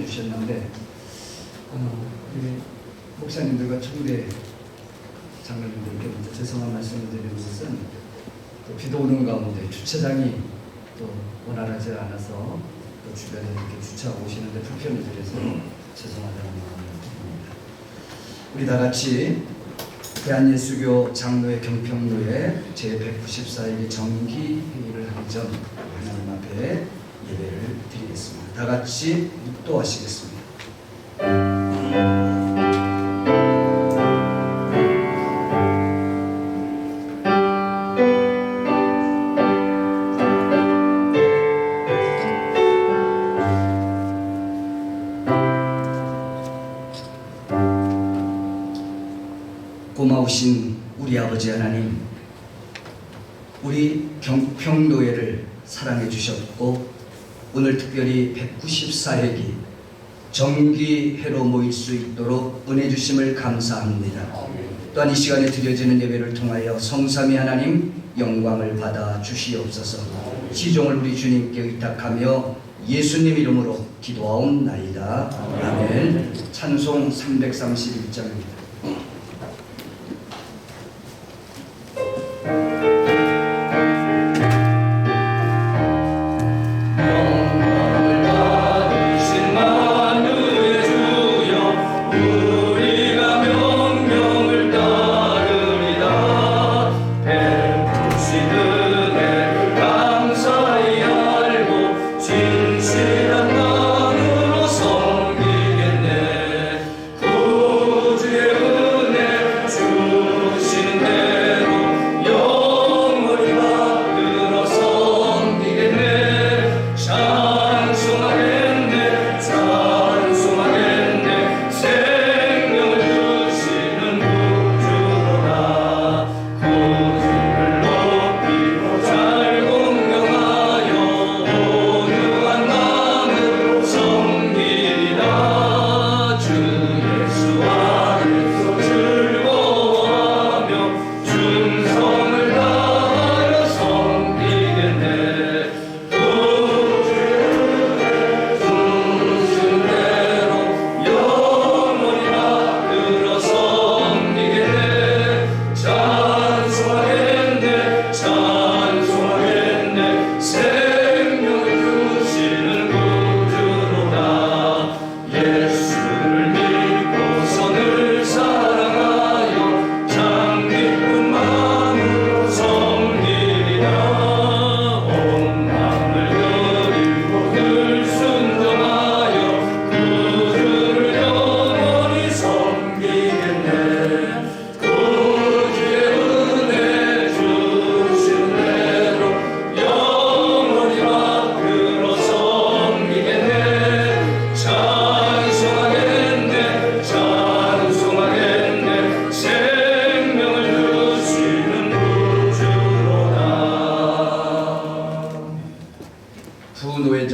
기도해 주셨는데 우리 목사님들과 총대 장로님들께 먼저 죄송한 말씀을 드리는 것은 또 비도 오는 가운데 주차장이 또 원활하지 않아서 또 주변에 이렇게 주차하고 오시는데 불편을 드려서 죄송하다는 마음을 드립니다. 우리 다 같이 대한예수교 장로회 경평로회 제194일의 정기회의를 하기 전 하나님 앞에 예배를 드리겠습니다. 다 같이 묵도하시겠습니다. 고마우신 우리 아버지 하나님, 우리 경평노회를 사랑해 주셨고 오늘 특별히 194회기 정기회로 모일 수 있도록 은혜 주심을 감사합니다. 또한 이 시간에 드려지는 예배를 통하여 성삼위 하나님 영광을 받아 주시옵소서. 시종을 우리 주님께 의탁하며 예수님 이름으로 기도하옵나이다. 아멘. 찬송 331장입니다.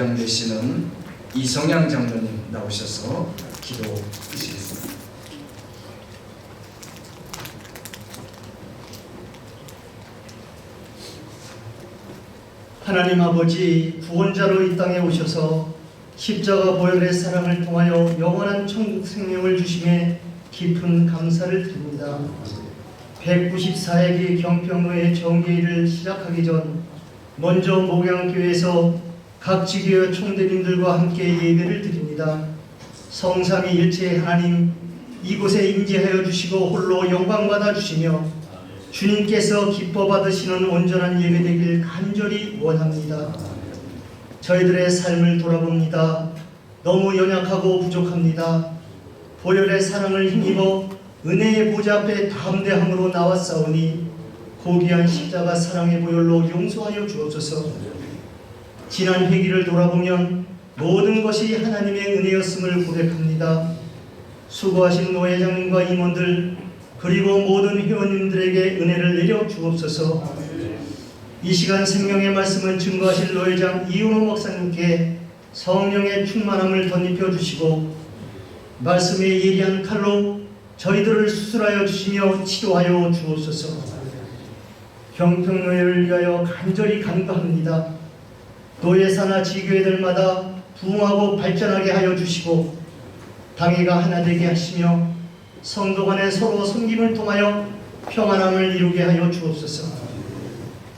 부노회장 되시는 이성양 장로님 나오셔서 기도하시겠습니다. 하나님 아버지, 구원자로 이 땅에 오셔서 십자가 보혈의 사랑을 통하여 영원한 천국 생명을 주심에 깊은 감사를 드립니다. 194회기 경평로의 정기회를 시작하기 전 먼저 목양교회에서 각 지교회 총대님들과 함께 예배를 드립니다. 성삼위일체 하나님, 이곳에 임재하여 주시고 홀로 영광받아 주시며 주님께서 기뻐 받으시는 온전한 예배 되길 간절히 원합니다. 저희들의 삶을 돌아봅니다. 너무 연약하고 부족합니다. 보혈의 사랑을 힘입어 은혜의 보좌 앞에 담대함으로 나왔사오니 고귀한 십자가 사랑의 보혈로 용서하여 주옵소서. 지난 회기를 돌아보면 모든 것이 하나님의 은혜였음을 고백합니다. 수고하신 노회장님과 임원들 그리고 모든 회원님들에게 은혜를 내려 주옵소서. 이 시간 생명의 말씀을 증거하실 노회장 이은호 목사님께 성령의 충만함을 덧입혀 주시고 말씀의 예리한 칼로 저희들을 수술하여 주시며 치료하여 주옵소서. 경평노회를 위하여 간절히 간구합니다. 노예사나 지교회들마다 부흥하고 발전하게 하여 주시고 당회가 하나 되게 하시며 성도 간에 서로 섬김을 통하여 평안함을 이루게 하여 주옵소서.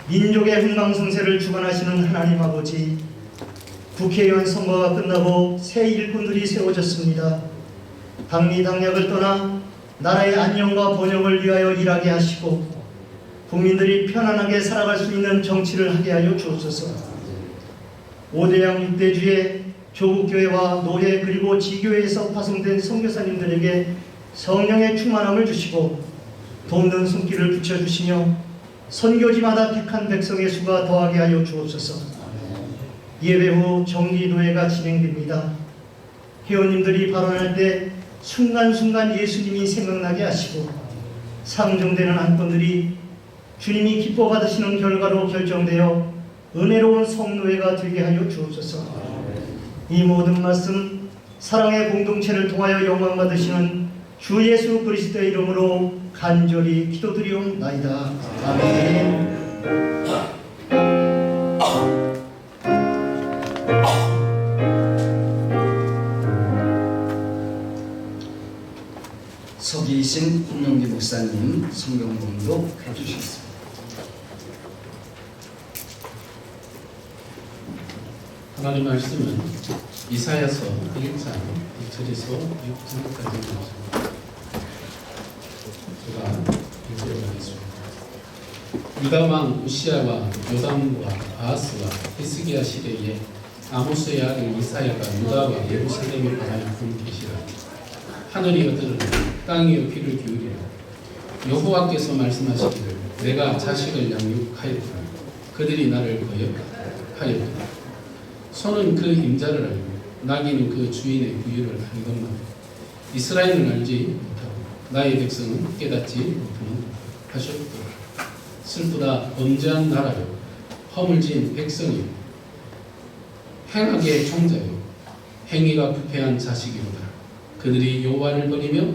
민족의 흥망성쇠를 주관하시는 하나님 아버지, 국회의원 선거가 끝나고 새 일꾼들이 세워졌습니다. 당리당략을 떠나 나라의 안녕과 번영을 위하여 일하게 하시고 국민들이 편안하게 살아갈 수 있는 정치를 하게 하여 주옵소서. 5대양 6대주의 조국교회와 노회 그리고 지교회에서 파송된 선교사님들에게 성령의 충만함을 주시고 돕는 손길을 붙여주시며 선교지마다 택한 백성의 수가 더하게 하여 주옵소서. 예배 후 정기도회가 진행됩니다. 회원님들이 발언할 때 순간순간 예수님이 생각나게 하시고 상정되는 안건들이 주님이 기뻐 받으시는 결과로 결정되어 은혜로운 성노회가 되게 하여 주옵소서. 이 모든 말씀 사랑의 공동체를 통하여 영광 받으시는 주 예수 그리스도의 이름으로 간절히 기도드리옵나이다. 아멘. 서기이신 홍영기 목사님 성경 봉독 해주시겠습니다. 하나님 말씀은 이사야서 1장 1절에서 6절까지 나옵니다. 제가 읽어보겠습니다. 유다 왕 우시야와 요담과 아하스와 히스기야 시대에 아모스의 아들 이사야가 유다와 예루살렘에 관하여 본 계시라. 하늘이 어떠르니 땅이 귀를 기울이라. 여호와께서 말씀하시기를 내가 자식을 양육하였구나. 그들이 나를 거역하였구나. 소는 그 임자를 알고 나귀는 그 주인의 구유를 알건만 이스라엘은 알지 못하고 나의 백성은 깨닫지 못하는 하셨도다. 슬프다. 범죄한 나라요 허물진 백성이요 행악의 종자요 행위가 부패한 자식이로다. 그들이 여호와를 버리며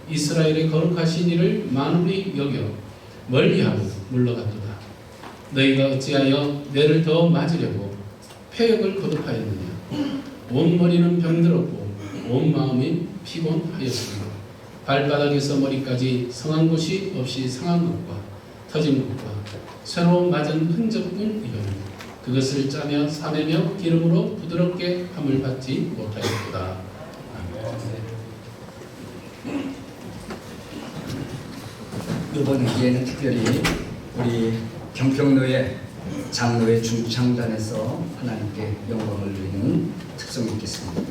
이스라엘의 거룩하신 이를 만홀히 여겨 멀리하고 물러갔도다. 너희가 어찌하여 내를 더 맞으려고 폐역을 거듭하였느냐. 온 머리는 병들었고 온 마음이 피곤하였으며 발바닥에서 머리까지 성한 곳이 없이 상한 것과 터진 것과 새로 맞은 흔적뿐이거늘 그것을 짜며 싸매며 기름으로 부드럽게 함을 받지 못하였도다. 이번 기회는 특별히 우리 경평로의 장로회 중창단에서 하나님께 영광을 드리는 특성이 있겠습니다.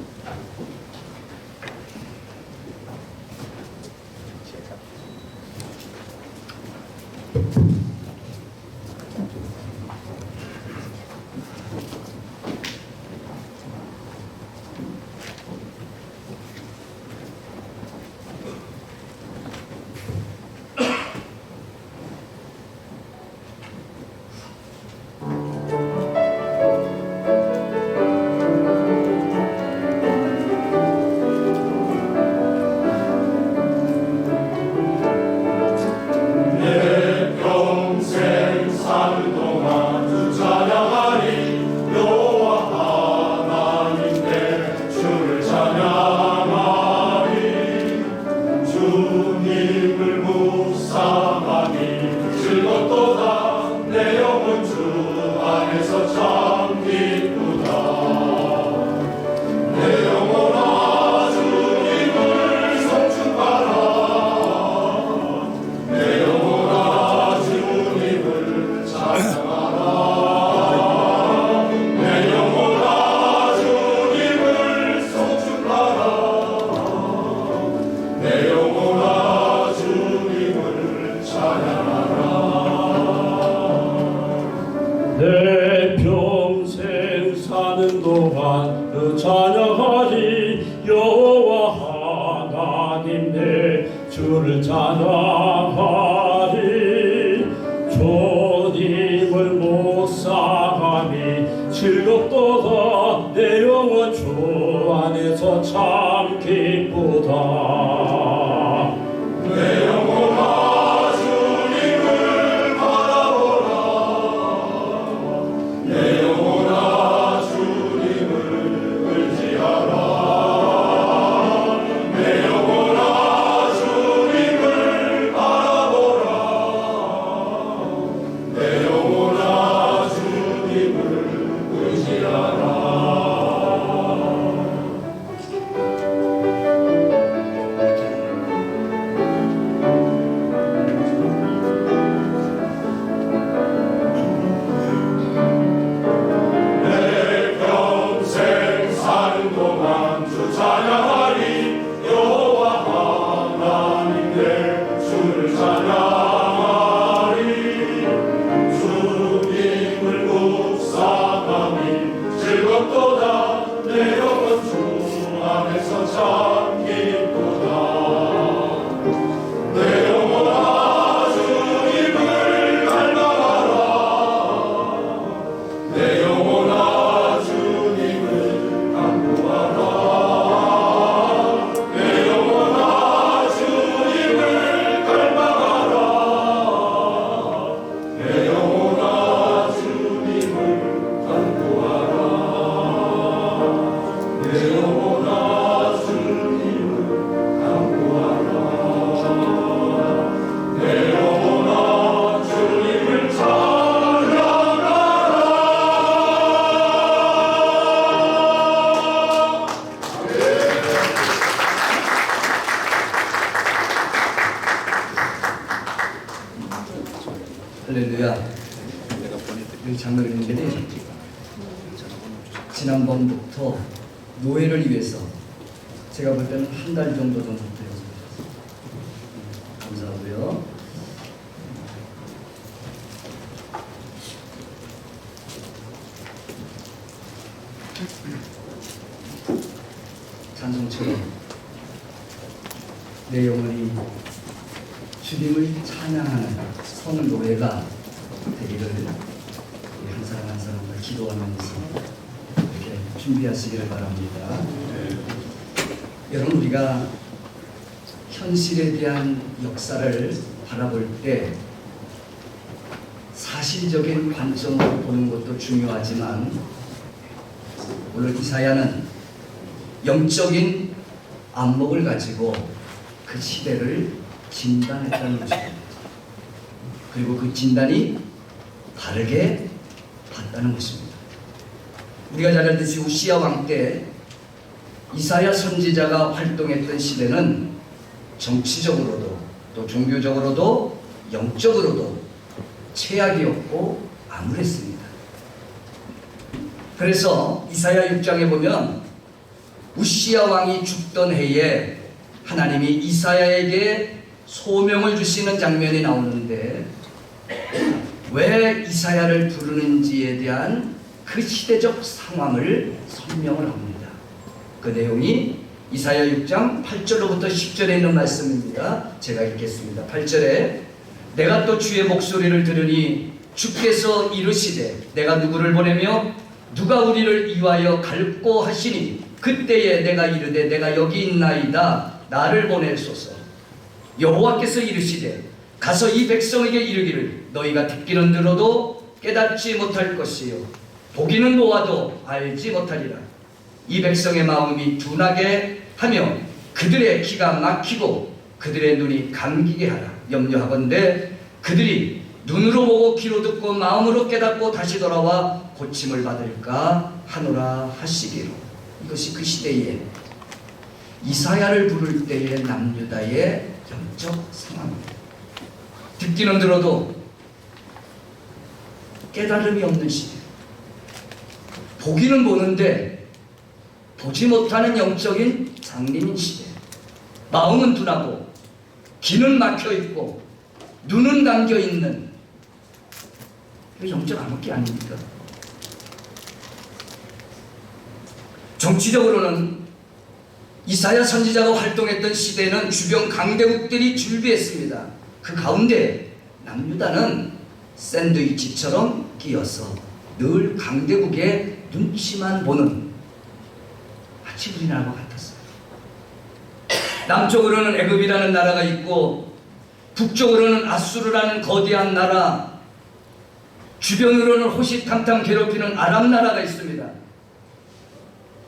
내 평생 사는 동안 그 찬양하리 여호와 하나님 내 주를 찬양하리 주님을 묵상함이 즐겁도다 내 영혼 주 안에서 참 기쁘다 내 영혼아 주님을 할렐루야. 우리 장로님들이 지난번부터 노예를 위해서 제가 볼 때는 한 달 정도 전부터 연습했어요. 감사하고요. 찬송처럼 내 영혼이 주님을 찬양하는 성 노래가 되기를 우리 한 사람 한 사람을 기도하면서 이렇게 준비하시기를 바랍니다. 여러분, 우리가 현실에 대한 역사를 바라볼 때 사실적인 관점으로 보는 것도 중요하지만 오늘 이사야는 영적인 안목을 가지고 그 시대를 진단했다는 것입니다. 그리고 그 진단이 바르게 봤다는 것입니다. 우리가 잘 알듯이 우시야 왕 때 이사야 선지자가 활동했던 시대는 정치적으로도 또 종교적으로도 영적으로도 최악이었고 암울했습니다. 그래서 이사야 6장에 보면 우시야 왕이 죽던 해에 하나님이 이사야에게 소명을 주시는 장면이 나오는데 왜 이사야를 부르는지에 대한 그 시대적 상황을 설명을 합니다. 그 내용이 이사야 6장 8절로부터 10절에 있는 말씀입니다. 제가 읽겠습니다. 8절에 내가 또 주의 목소리를 들으니 주께서 이르시되 내가 누구를 보내며 누가 우리를 이와여 갈고 하시니 그때에 내가 이르되 내가 여기 있나이다 나를 보내소서. 여호와께서 이르시되 가서 이 백성에게 이르기를 너희가 듣기는 들어도 깨닫지 못할 것이요 보기는 보아도 알지 못하리라. 이 백성의 마음이 둔하게 하며 그들의 기가 막히고 그들의 눈이 감기게 하라. 염려하건대 그들이 눈으로 보고 귀로 듣고 마음으로 깨닫고 다시 돌아와 고침을 받을까 하노라 하시기로. 이것이 그 시대에 이사야를 부를 때의 남유다의 영적 상황입니다. 듣기는 들어도 깨달음이 없는 시대, 보기는 보는데 보지 못하는 영적인 장님인 시대, 마음은 둔하고 귀는 막혀있고 눈은 감겨있는 영적 암흑기 아닙니까? 정치적으로는 이사야 선지자가 활동했던 시대는 주변 강대국들이 줄비했습니다. 그 가운데 남유다는 샌드위치처럼 끼어서 늘 강대국의 눈치만 보는 마치 우리나라와 같았어요. 남쪽으로는 애굽이라는 나라가 있고 북쪽으로는 아수르라는 거대한 나라, 주변으로는 호시탐탐 괴롭히는 아랍 나라가 있습니다.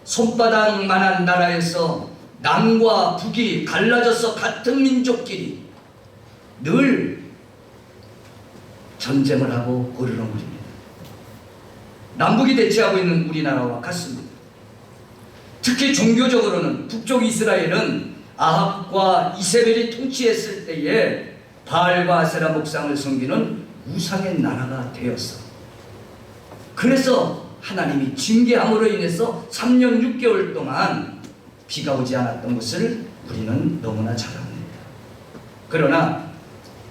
손바닥만한 나라에서 남과 북이 갈라져서 같은 민족끼리 늘 전쟁을 하고 으르렁거립니다. 남북이 대치하고 있는 우리나라와 같습니다. 특히 종교적으로는 북쪽 이스라엘은 아합과 이세벨이 통치했을 때에 바알과 아세라 목상을 섬기는 우상의 나라가 되었어. 그래서 하나님이 징계함으로 인해서 3년 6개월 동안 비가 오지 않았던 것을 우리는 너무나 잘 압니다. 그러나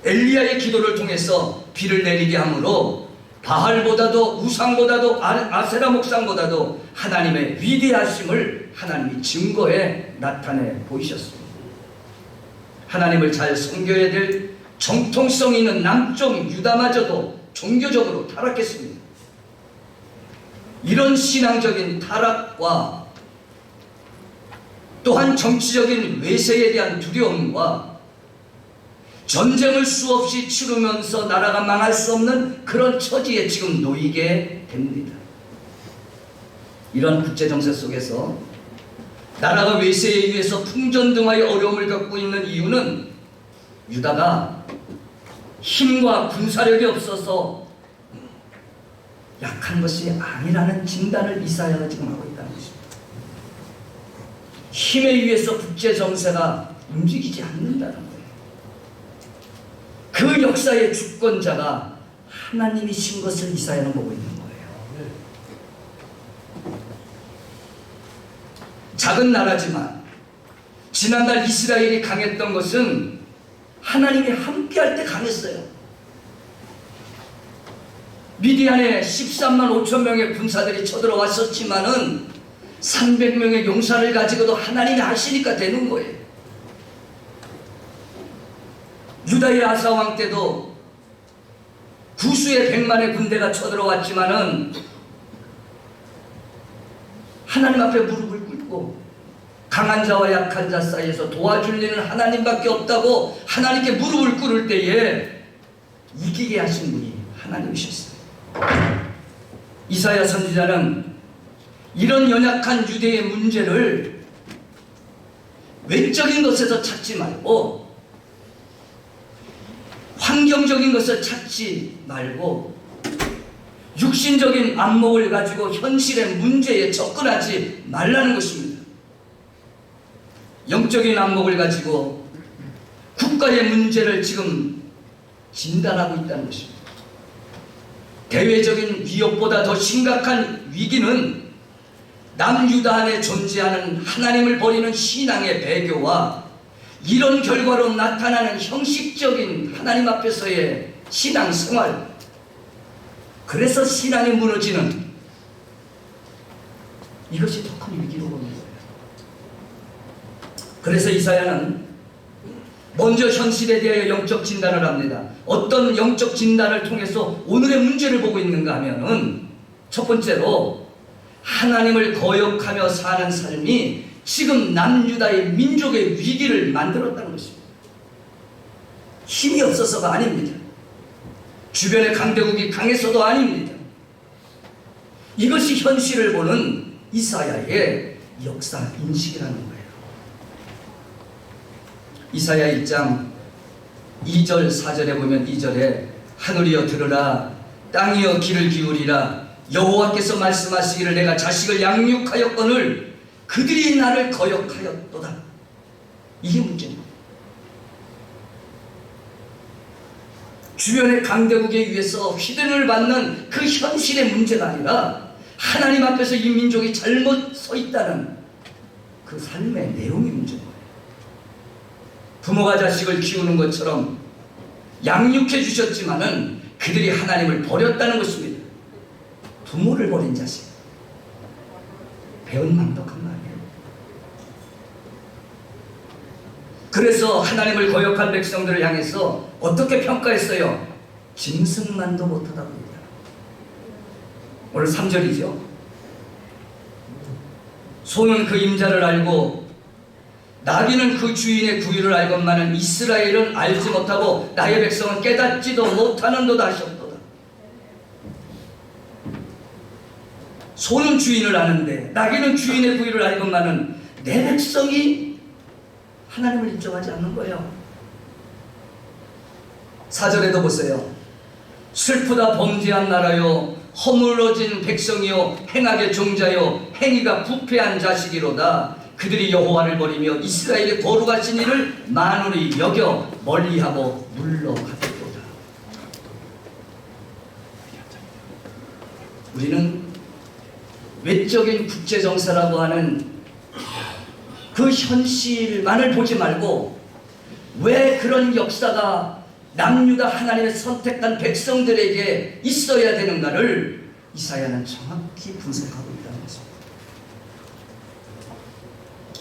엘리야의 기도를 통해서 비를 내리게 함으로 바알보다도 우상보다도 아세라 목상보다도 하나님의 위대하심을 하나님이 증거해 나타내 보이셨습니다. 하나님을 잘 섬겨야 될 정통성 있는 남쪽 유다마저도 종교적으로 타락했습니다. 이런 신앙적인 타락과 또한 정치적인 외세에 대한 두려움과 전쟁을 수없이 치르면서 나라가 망할 수 없는 그런 처지에 지금 놓이게 됩니다. 이런 국제정세 속에서 나라가 외세에 의해서 풍전등화의 어려움을 겪고 있는 이유는 유다가 힘과 군사력이 없어서 약한 것이 아니라는 진단을 이사야가 지금 하고 있다는 것입니다. 힘에 의해서 국제정세가 움직이지 않는다는 거예요. 그 역사의 주권자가 하나님이 신 것을 이사야는 보고 있는 거예요. 작은 나라지만 지난날 이스라엘이 강했던 것은 하나님이 함께할 때 강했어요. 미디안에 13만 5천 명의 군사들이 쳐들어왔었지만은 300명의 용사를 가지고도 하나님이 하시니까 되는 거예요. 유다의 아사왕 때도 구수의 100만의 군대가 쳐들어왔지만은 하나님 앞에 무릎을 꿇고 강한 자와 약한 자 사이에서 도와줄 일은 하나님밖에 없다고 하나님께 무릎을 꿇을 때에 이기게 하신 분이 하나님이셨어요. 이사야 선지자는 이런 연약한 유대의 문제를 외적인 것에서 찾지 말고 환경적인 것을 찾지 말고 육신적인 안목을 가지고 현실의 문제에 접근하지 말라는 것입니다. 영적인 안목을 가지고 국가의 문제를 지금 진단하고 있다는 것입니다. 대외적인 위협보다 더 심각한 위기는 남유다 안에 존재하는 하나님을 버리는 신앙의 배교와 이런 결과로 나타나는 형식적인 하나님 앞에서의 신앙생활, 그래서 신앙이 무너지는 이것이 더 큰 위기로 보는 거예요. 그래서 이사야는 먼저 현실에 대하여 영적 진단을 합니다. 어떤 영적 진단을 통해서 오늘의 문제를 보고 있는가 하면은 첫 번째로 하나님을 거역하며 사는 삶이 지금 남유다의 민족의 위기를 만들었다는 것입니다. 힘이 없어서가 아닙니다. 주변의 강대국이 강해서도 아닙니다. 이것이 현실을 보는 이사야의 역사 인식이라는 거예요. 이사야 1장 2절 4절에 보면 2절에 하늘이여 들으라 땅이여 귀를 기울이라 여호와께서 말씀하시기를 내가 자식을 양육하였거늘 그들이 나를 거역하였도다. 이게 문제입니다. 주변의 강대국에 의해서 휘둔을 받는 그 현실의 문제가 아니라 하나님 앞에서 이 민족이 잘못 서 있다는 그 삶의 내용이 문제인 거예요. 부모가 자식을 키우는 것처럼 양육해 주셨지만은 그들이 하나님을 버렸다는 것입니다. 부모를 버린 자식. 배은망덕한 말이에요. 그래서 하나님을 거역한 백성들을 향해서 어떻게 평가했어요? 짐승만도 못하다고 얘기해요. 오늘 3절이죠. 소는 그 임자를 알고 나귀는 그 주인의 구유를 알건만은 이스라엘은 알지 못하고 나의 백성은 깨닫지도 못하는도다 하셨도다. 소는 주인을 아는데 나귀는 주인의 구유를 알건만은 내 백성이 하나님을 인정하지 않는 거예요. 4절에도 보세요. 슬프다 범죄한 나라요 허물어진 백성이요 행악의 종자요 행위가 부패한 자식이로다. 그들이 여호와를 버리며 이스라엘의 거룩하신 이를 만홀히 여겨 멀리하고 물러갔도다. 우리는 외적인 국제정세라고 하는 그 현실만을 보지 말고 왜 그런 역사가 남유다 하나님의 선택한 백성들에게 있어야 되는가를 이사야는 정확히 분석하고 있다는 것입니다.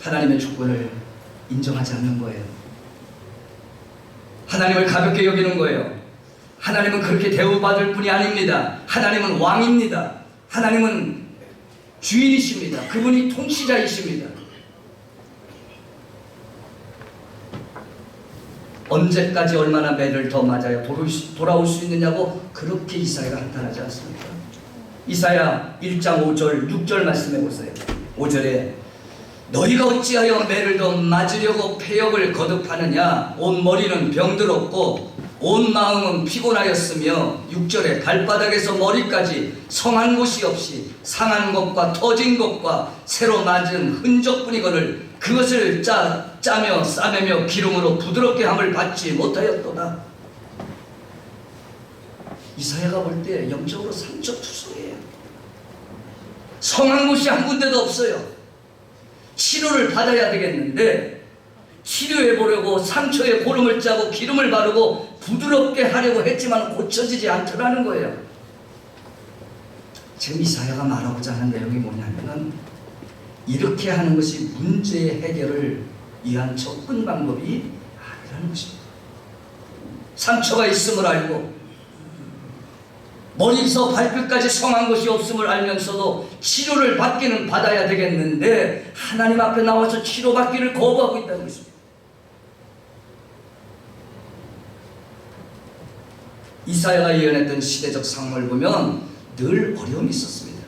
하나님의 주권을 인정하지 않는 거예요. 하나님을 가볍게 여기는 거예요. 하나님은 그렇게 대우받을 분이 아닙니다. 하나님은 왕입니다. 하나님은 주인이십니다. 그분이 통치자이십니다. 언제까지 얼마나 매를 더 맞아야 돌아올 수 있느냐고 그렇게 이사야가 한탄하지 않습니까? 이사야 1장 5절 6절 말씀해 보세요. 5절에 너희가 어찌하여 매를 더 맞으려고 패역을 거듭하느냐. 온 머리는 병들었고 온 마음은 피곤하였으며 6절에 발바닥에서 머리까지 성한 곳이 없이 상한 것과 터진 것과 새로 맞은 흔적뿐이거늘 그것을 짜며 싸매며 기름으로 부드럽게 함을 받지 못하였도다. 이사야가 볼 때 영적으로 상처투성이에요. 성한 곳이 한 군데도 없어요. 치료를 받아야 되겠는데 치료해 보려고 상처에 고름을 짜고 기름을 바르고 부드럽게 하려고 했지만 고쳐지지 않더라는 거예요. 지금 이사야가 말하고자 하는 내용이 뭐냐면은 이렇게 하는 것이 문제의 해결을 위한 접근 방법이 아니라는 것입니다. 상처가 있음을 알고 머리에서 발끝까지 성한 것이 없음을 알면서도 치료를 받기는 받아야 되겠는데 하나님 앞에 나와서 치료받기를 거부하고 있다는 것입니다. 이사야가 예언했던 시대적 상황을 보면 늘 어려움이 있었습니다.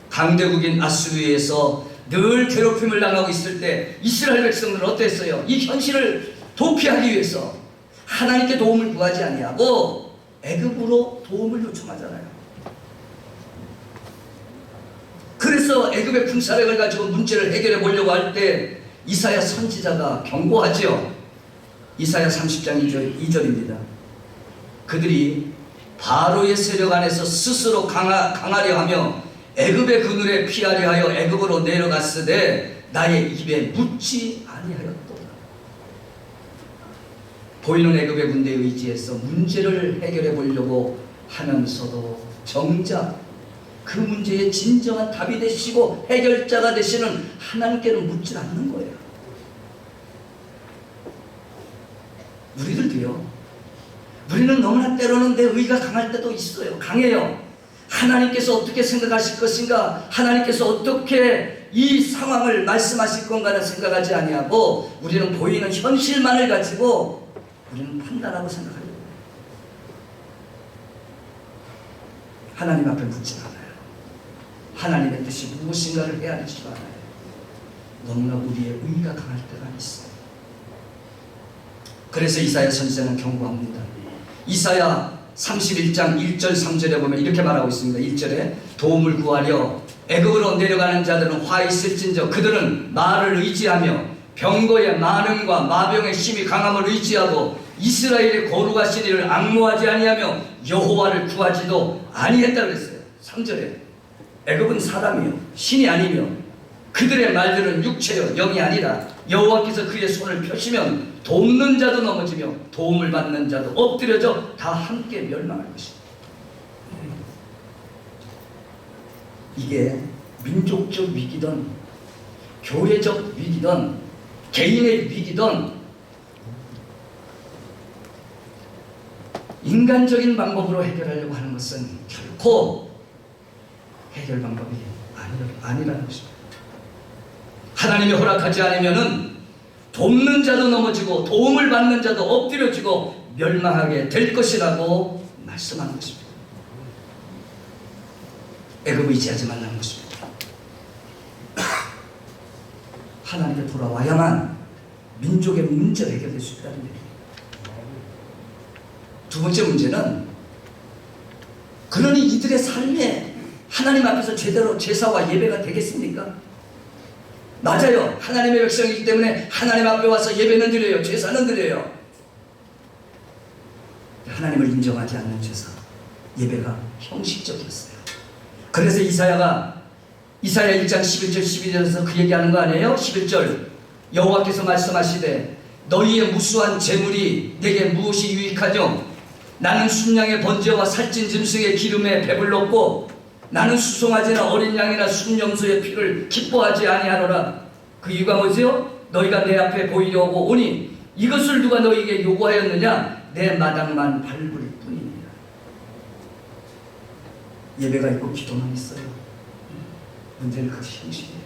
강대국인 아수르에서 늘 괴롭힘을 당하고 있을 때 이스라엘 백성들은 어땠어요? 이 현실을 도피하기 위해서 하나님께 도움을 구하지 아니하고 애굽으로 도움을 요청하잖아요. 그래서 애굽의 군사력을 가지고 문제를 해결해 보려고 할 때 이사야 선지자가 경고하지요. 이사야 30장 2절입니다. 그들이 바로의 세력 안에서 스스로 강하려 하며 애굽의 그늘에 피하려 하여 애굽으로 내려갔으되 나의 입에 묻지 아니하였도다. 보이는 애굽의 군대에 의지해서 문제를 해결해 보려고 하면서도 정작 그 문제의 진정한 답이 되시고 해결자가 되시는 하나님께는 묻지 않는 거예요. 우리들도요. 우리는 너무나 때로는 내 의가 강할 때도 있어요. 강해요. 하나님께서 어떻게 생각하실 것인가, 하나님께서 어떻게 이 상황을 말씀하실 건가를 생각하지 아니하고 우리는 보이는 현실만을 가지고 우리는 판단하고 생각하려고 해요. 하나님 앞에 묻지 않아요. 하나님의 뜻이 무엇인가를 헤아리지도 않아요. 너무나 우리의 의가 강할 때가 있어요. 그래서 이사야 선지자는 경고합니다. 이사야 31장 1절 3절에 보면 이렇게 말하고 있습니다. 1절에 도움을 구하려 애굽으로 내려가는 자들은 화 있을진저 그들은 말을 의지하며 병거의 많음과 마병의 심히 강함을 의지하고 이스라엘의 거룩하신 이를 앙모하지 아니하며 여호와를 구하지도 아니했다고 그랬어요. 3절에 애굽은 사람이요 신이 아니며 그들의 말들은 육체요 영이 아니라 여호와께서 그의 손을 펴시면 돕는 자도 넘어지며 도움을 받는 자도 엎드려져 다 함께 멸망할 것입니다. 이게 민족적 위기든 교회적 위기든 개인의 위기든 인간적인 방법으로 해결하려고 하는 것은 결코 해결 방법이 아니라는 것입니다. 하나님이 허락하지 않으면은 돕는 자도 넘어지고 도움을 받는 자도 엎드려지고 멸망하게 될 것이라고 말씀하는 것입니다. 애굽을 의지하지 말라는 것입니다. 하나님께 돌아와야만 민족의 문제가 해결될 수 있다는 얘기입니다. 두 번째 문제는 그러니 이들의 삶에 하나님 앞에서 제대로 제사와 예배가 되겠습니까? 맞아요. 하나님의 백성이기 때문에 하나님 앞에 와서 예배는 드려요. 제사는 드려요. 하나님을 인정하지 않는 제사, 예배가 형식적이었어요. 그래서 이사야 1장 11절 12절에서 그 얘기하는 거 아니에요? 11절 여호와께서 말씀하시되 너희의 무수한 재물이 내게 무엇이 유익하뇨? 나는 순양의 번제와 살찐 짐승의 기름에 배불렀고 나는 수송아지나 어린 양이나 순염소의 피를 기뻐하지 아니하노라. 그 이유가 뭐지요? 너희가 내 앞에 보이려 오니 이것을 누가 너희에게 요구하였느냐? 내 마당만 밟을 뿐입니다. 예배가 있고 기도만 있어요. 문제는 그 형식이에요.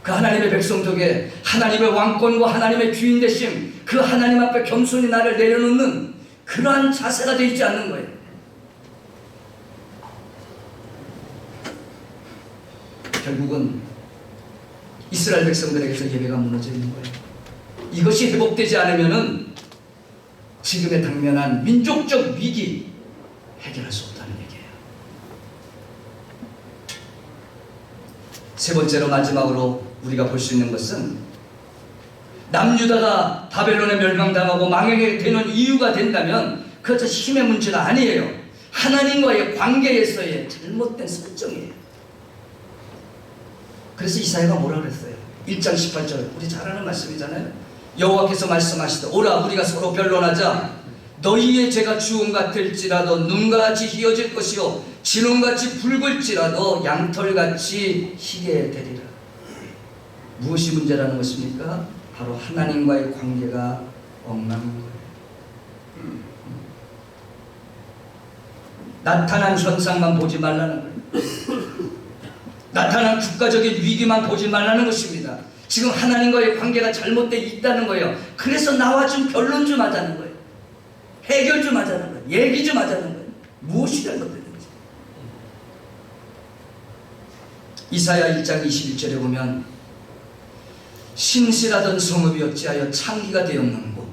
그 하나님의 백성족에 하나님의 왕권과 하나님의 주인 되심, 그 하나님 앞에 겸손히 나를 내려놓는 그러한 자세가 되어 있지 않는 거예요. 결국은 이스라엘 백성들에게서 예배가 무너져 있는 거예요. 이것이 회복되지 않으면은 지금의 당면한 민족적 위기 해결할 수 없다는 얘기예요. 세 번째로 마지막으로 우리가 볼 수 있는 것은 남유다가 바벨론에 멸망당하고 망하게 되는 이유가 된다면 그저 힘의 문제가 아니에요. 하나님과의 관계에서의 잘못된 설정이에요. 그래서 이사야가 뭐라 그랬어요? 1장 18절, 우리 잘 아는 말씀이잖아요. 여호와께서 말씀하시되 오라 우리가 서로 변론하자. 너희의 죄가 주홍 같을지라도 눈같이 희어질 것이요 진홍같이 붉을지라도 양털같이 희게 되리라. 무엇이 문제라는 것입니까? 바로 하나님과의 관계가 엉망인 거예요. 나타난 현상만 보지 말라는 거예요. 나타난 국가적인 위기만 보지 말라는 것입니다. 지금 하나님과의 관계가 잘못되어 있다는 거예요. 그래서 나와 좀 변론 좀 하자는 거예요. 해결 좀 하자는 거예요. 얘기 좀 하자는 거예요. 무엇이 잘못됐는지. 이사야 1장 21절에 보면 신실하던 성읍이 어찌하여 창기가 되었는고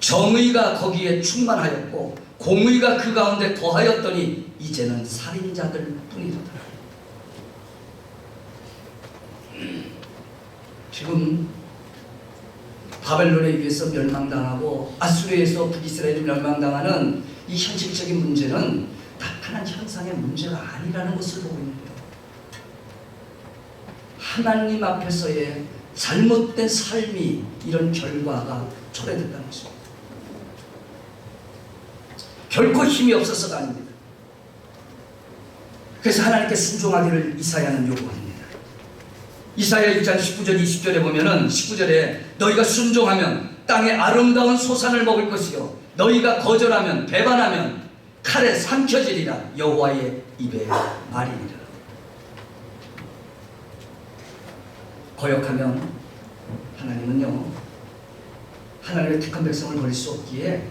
정의가 거기에 충만하였고 공의가 그 가운데 거하였더니 이제는 살인자들 뿐이로다. 지금 바벨론에 의해서 멸망당하고 아수르에서 북이스라엘이 멸망당하는 이 현실적인 문제는 나타난 현상의 문제가 아니라는 것을 보고 있는 거예요. 하나님 앞에서의 잘못된 삶이 이런 결과가 초래됐다는 것입니다. 결코 힘이 없어서가 아닙니다. 그래서 하나님께 순종하기를 이사야는 요구합니다. 이사야 1장 19절 20절에 보면은 19절에 너희가 순종하면 땅의 아름다운 소산을 먹을 것이요 너희가 거절하면 배반하면 칼에 삼켜지리라. 여호와의 입에 말이니라. 거역하면 하나님은요 하나님의 택한 백성을 버릴 수 없기에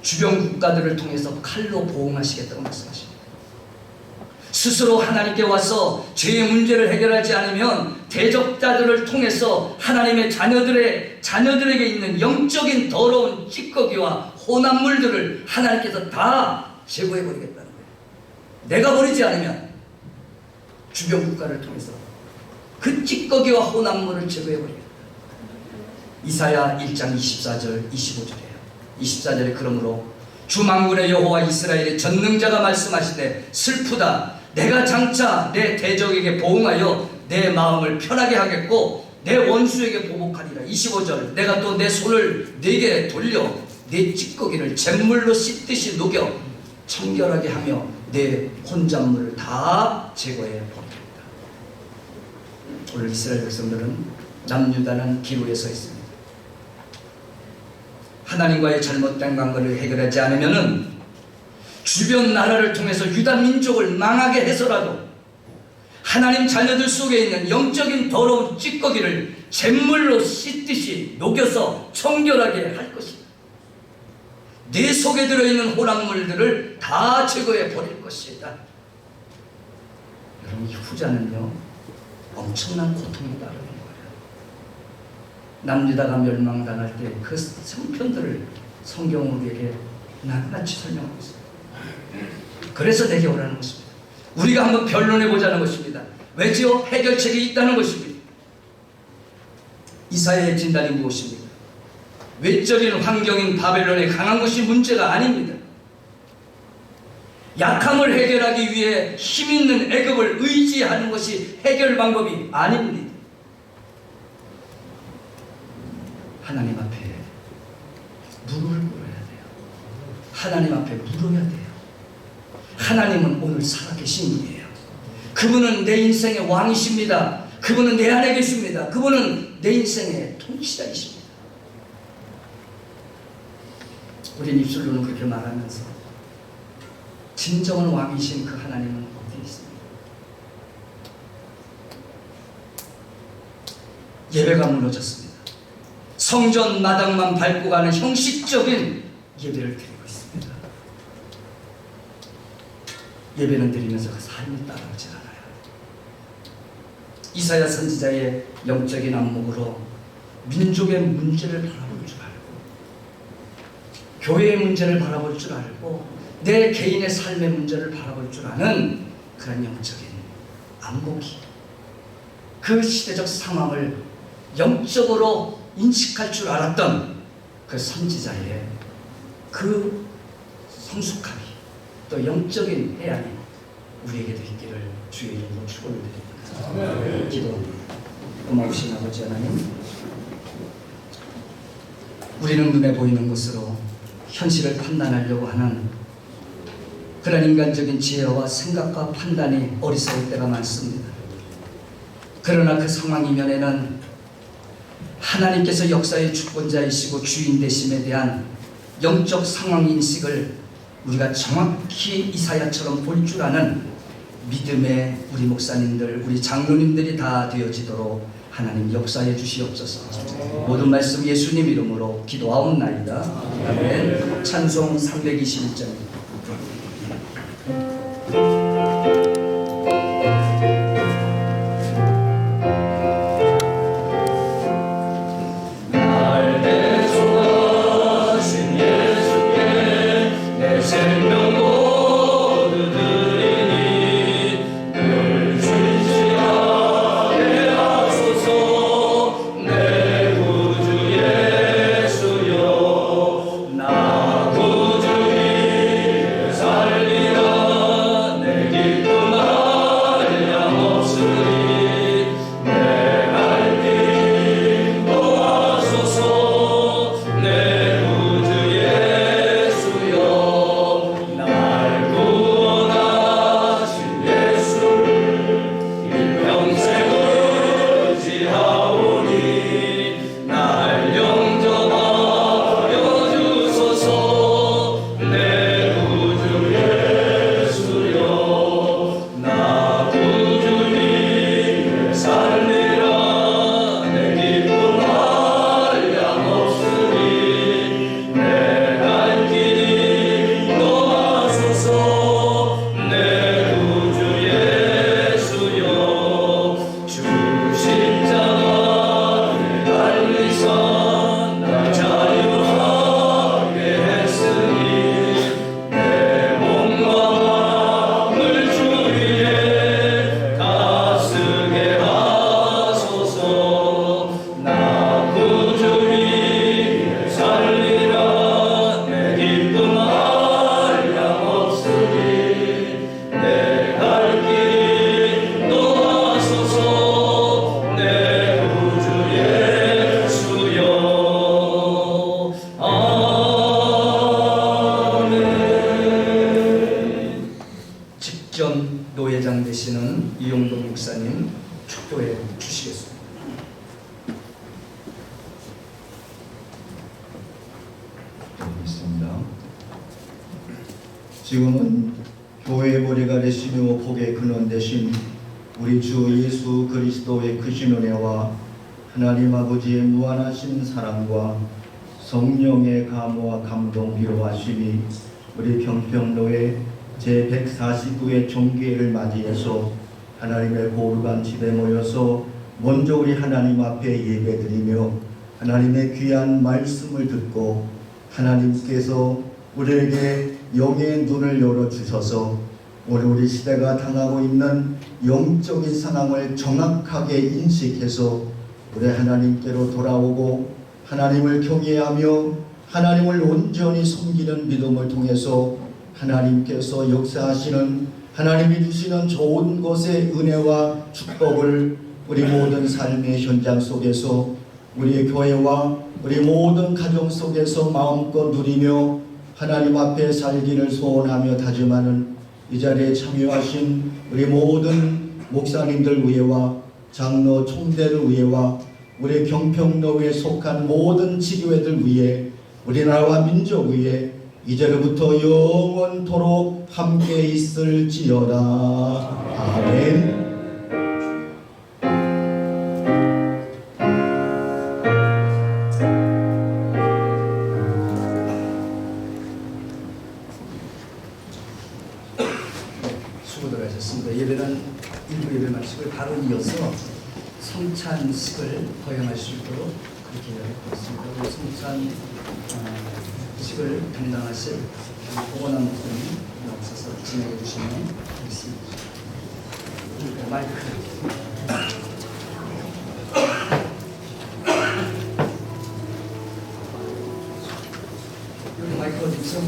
주변 국가들을 통해서 칼로 보응하시겠다고 말씀하십니다. 스스로 하나님께 와서 죄의 문제를 해결하지 않으면 대적자들을 통해서 하나님의 자녀들에게 있는 영적인 더러운 찌꺼기와 혼합물들을 하나님께서 다 제거해버리겠다는 거예요. 내가 버리지 않으면 주변 국가를 통해서 그 찌꺼기와 혼합물을 제거해버리겠다. 이사야 1장 24절 25절이에요. 24절에 그러므로 주 만군의 여호와 이스라엘의 전능자가 말씀하시되 슬프다. 내가 장차 내 대적에게 보응하여 내 마음을 편하게 하겠고 내 원수에게 보복하리라. 25절 내가 또 내 손을 네게 돌려 내 찌꺼기를 잿물로 씻듯이 녹여 청결하게 하며 내 혼잣물을 다 제거해 버리겠다. 오늘 이스라엘 백성들은 남유다는 기로에 서 있습니다. 하나님과의 잘못된 관계를 해결하지 않으면은 주변 나라를 통해서 유다 민족을 망하게 해서라도 하나님 자녀들 속에 있는 영적인 더러운 찌꺼기를 잿물로 씻듯이 녹여서 청결하게 할 것이다. 내 속에 들어있는 혼합물들을 다 제거해 버릴 것이다. 여러분 이 후자는요 엄청난 고통이 따르는 거예요. 남유다가 멸망당할 때 그 성편들을 성경은 우리에게 낱낱이 설명하고 있습니다. 그래서 내게 오라는 것입니다. 우리가 한번 변론해 보자는 것입니다. 왜지요? 해결책이 있다는 것입니다. 이사야의 진단이 무엇입니까? 외적인 환경인 바벨론의 강한 것이 문제가 아닙니다. 약함을 해결하기 위해 힘있는 애굽을 의지하는 것이 해결 방법이 아닙니다. 하나님 앞에 무릎을 꿇어야 돼요. 하나님 앞에 물어야 돼요. 하나님은 오늘 살아계신 분이에요. 그분은 내 인생의 왕이십니다. 그분은 내 안에 계십니다. 그분은 내 인생의 통치자이십니다. 우린 입술로는 그렇게 말하면서 진정한 왕이신 그 하나님은 어디 있습니까? 예배가 무너졌습니다. 성전 마당만 밟고 가는 형식적인 예배를 드리고 있습니다. 예배는 드리면서 그 삶이 따라오지 않아요. 이사야 선지자의 영적인 안목으로 민족의 문제를 바라볼 줄 알고 교회의 문제를 바라볼 줄 알고 내 개인의 삶의 문제를 바라볼 줄 아는 그런 영적인 안목이 그 시대적 상황을 영적으로 인식할 줄 알았던 그 선지자의 그 성숙함이 또 영적인 해안이 우리에게도 있기를 주의 이름으로 축원을 드립니다. 기도합니다. 고마우신 아버지 하나님, 우리는 눈에 보이는 것으로 현실을 판단하려고 하는 그런 인간적인 지혜와 생각과 판단이 어리석을 때가 많습니다. 그러나 그 상황 이면에는 하나님께서 역사의 주권자이시고 주인 되심에 대한 영적 상황 인식을 우리가 정확히 이사야처럼 볼 줄 아는 믿음의 우리 목사님들, 우리 장로님들이 다 되어지도록 하나님 역사해 주시옵소서. 모든 말씀 예수님 이름으로 기도하옵나이다. 아멘. 찬송 321장. 노예장 되시는 이용도 목사님 축도해 주시겠습니다. 있습니다. 지금은 교회의 머리가 되시며 복의 근원 되신 우리 주 예수 그리스도의 크신 은혜와 하나님 아버지의 무한하신 사랑과 성령의 감화와 감동 위로하심이 우리 평평로의 제149회 종교회를 맞이해서 하나님의 거룩한 집에 모여서 먼저 우리 하나님 앞에 예배드리며 하나님의 귀한 말씀을 듣고 하나님께서 우리에게 영의 눈을 열어주셔서 우리 시대가 당하고 있는 영적인 상황을 정확하게 인식해서 우리 하나님께로 돌아오고 하나님을 경외하며 하나님을 온전히 섬기는 믿음을 통해서 하나님께서 역사하시는 하나님이 주시는 좋은 것의 은혜와 축복을 우리 모든 삶의 현장 속에서 우리의 교회와 우리 모든 가정 속에서 마음껏 누리며 하나님 앞에 살기를 소원하며 다짐하는 이 자리에 참여하신 우리 모든 목사님들 위해와 장로 총대를 위해와 우리 경평로에 속한 모든 지교회들 위해 우리나라와 민족 위해 이제로부터 영원토록 함께 있을지어다. 아멘. 수고들 하셨습니다. 예배는 일부 예배 마치고 바로 이어서 성찬식을 거행할 수 있도록 그렇게 되어 있습니다. 우리 성찬식을 담당하실 보건한 목사님 나오셔서 진행해 주시면 되겠습니다. 마이크. 여기 마이크 어디 있어?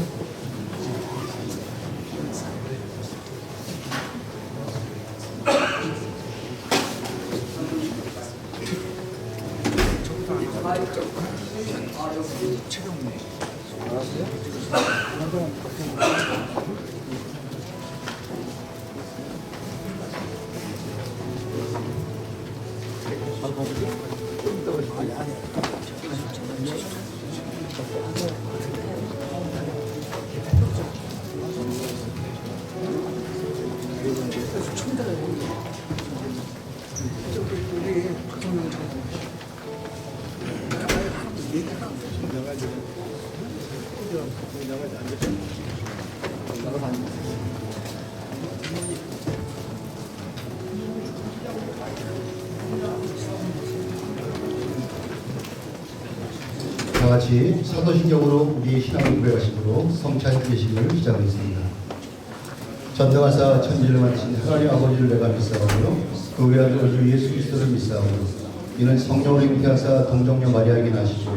다 같이 사도신경으로 우리의 신앙을 고백하심으로 성찬 예식을 시작하겠습니다. 전능하사 천지를 만신 하나님 아버지를 내가 믿사오며 그 외아들 주 예수 그리스도를 믿사오며 이는 성령으로 잉태하사 동정녀 마리아에게 나시고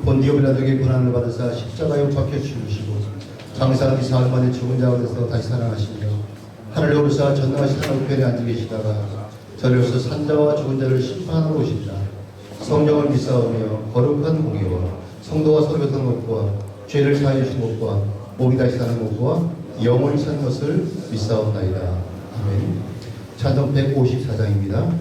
본디오 빌라도에게 고난을 받으사 십자가에 못 박혀 죽으시고 장사한 지 사흘 만에 죽은 자 가운데서 다시 살아나시며 하늘에 오르사 전능하신 하나님 우편에 앉아 계시다가 저리로서 산자와 죽은 자를 심판하러 오신다. 성령을 믿사오며 거룩한 공예와 성도와 서로 교통하는 것과 죄를 사하여 주신 것과 몸이 다시 사는 것과 영원히 사는 것을 믿사옵나이다. 아멘. 찬송 154장입니다.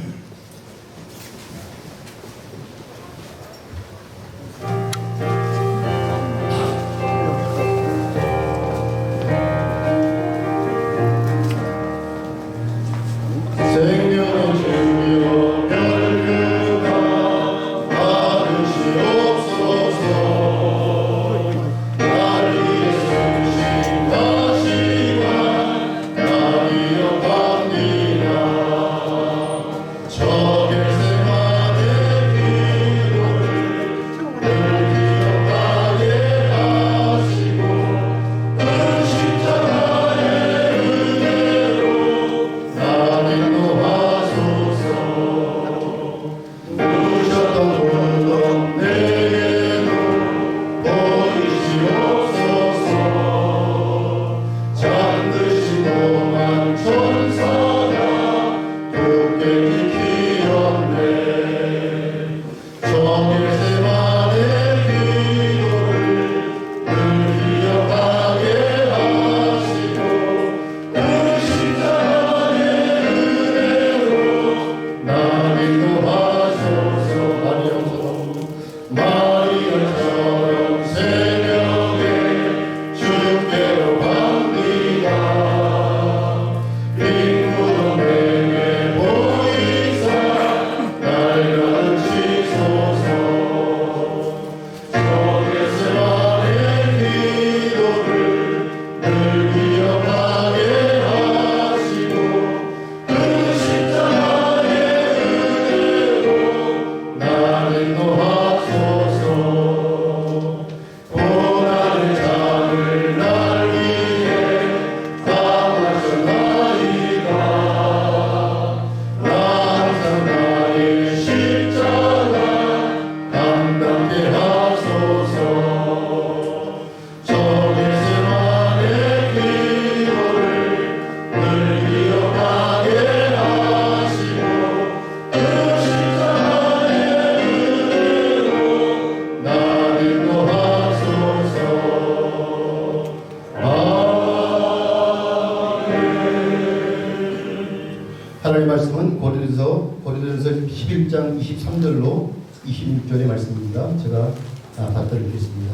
하나님의 말씀은 고린도서 11장 23절로 26절의 말씀입니다. 제가 받들겠습니다.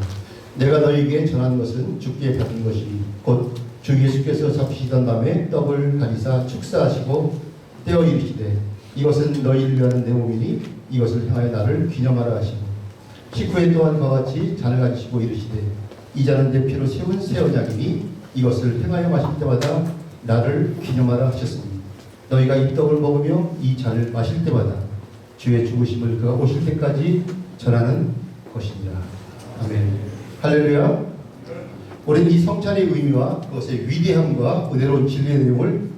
내가 너희에게 전한 것은 주께 받은 것이 곧 주 예수께서 잡히시던 밤에 떡을 가지사 축사하시고 떼어 이르시되 이것은 너희를 위하는 내 몸이니 이것을 향하여 나를 기념하라 하시고 식후에 또한 그와 같이 잔을 가지시고 이르시되 이 잔은 내 피로 세운 새 언약이니 이것을 행하여 마실 때마다 나를 기념하라 하셨습니다. 너희가 이 떡을 먹으며 이 잔을 마실 때마다 주의 죽으심을 그가 오실 때까지 전하는 것이니라. 아멘. 할렐루야. 우리는 이 성찬의 의미와 그것의 위대함과 은혜로운 진리의 내용을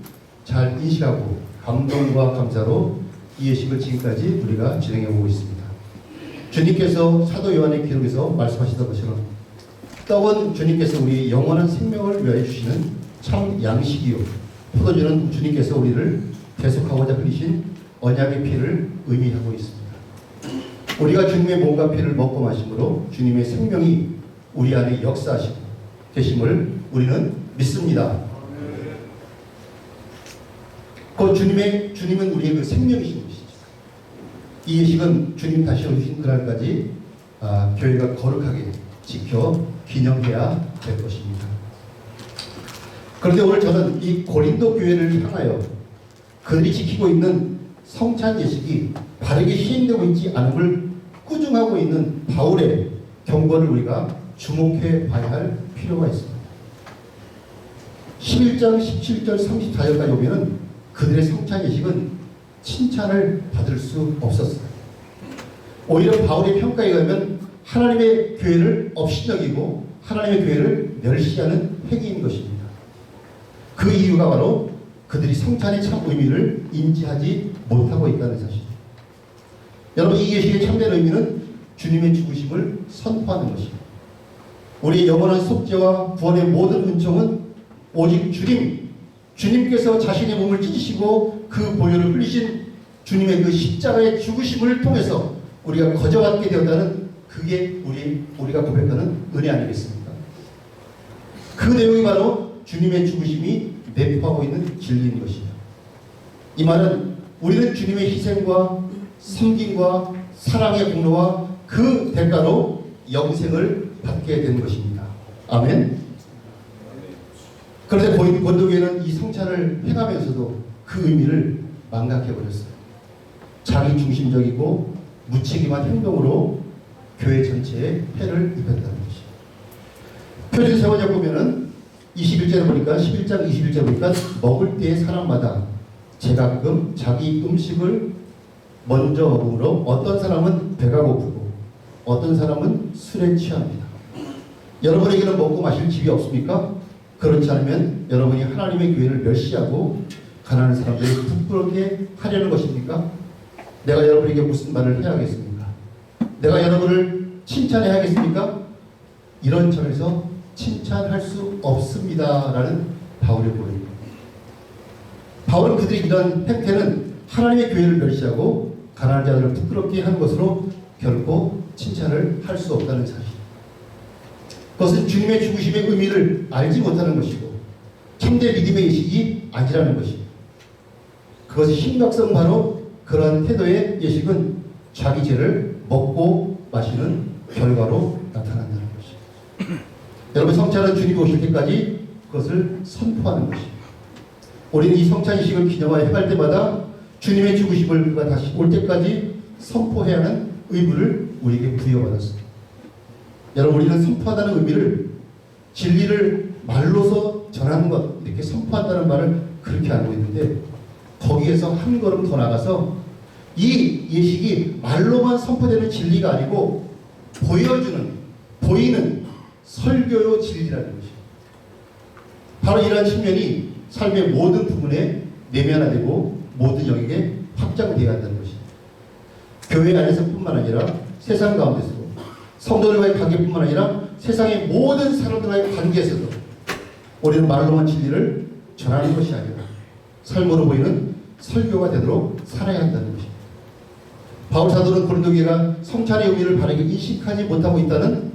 잘 인식하고 감동과 감사로 이 예식을 지금까지 우리가 진행해 오고 있습니다. 주님께서 사도 요한의 기록에서 말씀하시던 것처럼 떡은 주님께서 우리 영원한 생명을 위하여 주시는 참 양식이요, 포도주는 주님께서 우리를 대속하고자 흘리신 언약의 피를 의미하고 있습니다. 우리가 주님의 몸과 피를 먹고 마심으로 주님의 생명이 우리 안에 역사하시고 계심을 우리는 믿습니다. 그 주님은 우리의 그 생명이신 것이죠. 이 예식은 주님 다시 오신 그날까지 교회가 거룩하게 지켜 기념해야 될 것입니다. 그런데 오늘 저는 이 고린도 교회를 향하여 그들이 지키고 있는 성찬 예식이 바르게 시행되고 있지 않음을 꾸중하고 있는 바울의 경고를 우리가 주목해 봐야 할 필요가 있습니다. 11장 17절 34절까지 보면 그들의 성찬 예식은 칭찬을 받을 수 없었어요. 오히려 바울의 평가에 의하면 하나님의 교회를 업신여기고 하나님의 교회를 멸시하는 행위인 것입니다. 그 이유가 바로 그들이 성찬의 참 의미를 인지하지 못하고 있다는 사실입니다. 여러분, 이 예식의 참된 의미는 주님의 죽으심을 선포하는 것입니다. 우리의 영원한 속죄와 구원의 모든 은총은 오직 주님께서 자신의 몸을 찢으시고 그 보혈을 흘리신 주님의 그 십자가의 죽으심을 통해서 우리가 거저받게 되었다는, 그게 우리가 고백하는 은혜 아니겠습니까? 그 내용이 바로 주님의 죽으심이 내포하고 있는 진리인 것입니다. 이 말은 우리는 주님의 희생과 섬김과 사랑의 공로와 그 대가로 영생을 받게 되는 것입니다. 아멘. 그런데 고린도교회는 이 성찬을 행하면서도 그 의미를 망각해버렸어요. 자기 중심적이고 무책임한 행동으로 교회 전체에 폐를 입혔다는 것이죠. 표준 세번째 보면은 21절에 보니까 11장 21절에 보니까 먹을 때에 사람마다 제각금 자기 음식을 먼저 먹으므로 어떤 사람은 배가 고프고 어떤 사람은 술에 취합니다. 여러분에게는 먹고 마실 집이 없습니까? 그렇지 않으면 여러분이 하나님의 교회를 멸시하고 가난한 사람들을 부끄럽게 하려는 것입니까? 내가 여러분에게 무슨 말을 해야겠습니까? 내가 여러분을 칭찬해야 하겠습니까? 이런 점에서 칭찬할 수 없습니다라는 바울의 고백입니다. 바울은 그들의 이런 행태는 하나님의 교회를 멸시하고 가난한 자들을 부끄럽게 하는 것으로 결코 칭찬을 할 수 없다는 사실. 그것은 주님의 죽으심의 의미를 알지 못하는 것이고 참된 믿음의 예식이 아니라는 것입니다. 그것의 심각성 바로 그러한 태도의 예식은 자기 죄를 먹고 마시는 결과로 나타난다는 것입니다. 여러분, 성찬은 주님이 오실 때까지 그것을 선포하는 것입니다. 우리는 이 성찬 예식을 기념하여 행할 때마다 주님의 죽으심을 그가 다시 올 때까지 선포해야 하는 의무를 우리에게 부여받았습니다. 여러분, 우리는 선포하다는 의미를 진리를 말로서 전하는 것, 이렇게 선포한다는 말을 그렇게 알고 있는데, 거기에서 한 걸음 더 나가서 이 예식이 말로만 선포되는 진리가 아니고 보이는 설교요 진리라는 것입니다. 바로 이러한 측면이 삶의 모든 부분에 내면화되고 모든 영역에 확장되어야 한다는 것입니다. 교회 안에서뿐만 아니라 세상 가운데서도, 성도들과의 관계뿐만 아니라 세상의 모든 사람들과의 관계에서도 우리는 말로만 진리를 전하는 것이 아니라 삶으로 보이는 설교가 되도록 살아야 한다는 것입니다. 바울 사도는 고린도 교회가 성찬의 의미를 바르게 인식하지 못하고 있다는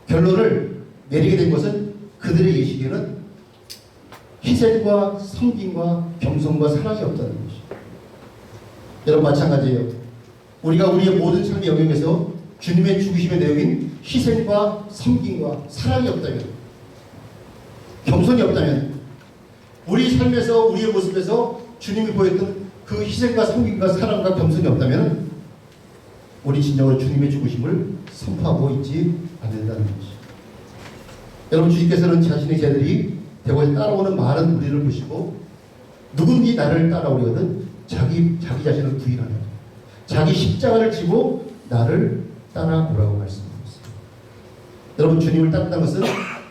결론을 내리게 된 것은 그들의 예식에는 희생과 섬김과 겸손과 사랑이 없다는 것입니다. 여러분, 마찬가지예요. 우리가 우리의 모든 삶의 영역에서 주님의 죽으심의 내용인 희생과 섬김과 사랑이 없다면, 겸손이 없다면, 우리 삶에서 우리의 모습에서 주님이 보였던 그 희생과 섬김과 사랑과 겸손이 없다면 우리 진정으로 주님의 죽으심을 선포하고 있지 않는다는 것이죠. 여러분, 주님께서는 자신의 제자들이 대궐에 따라오는 많은 무리를 보시고 누군지 나를 따라오려거든 자기 자신을 부인하는, 자기 십자가를 지고 나를 따라오라고 말씀하셨습니다. 여러분, 주님을 따른다는 것은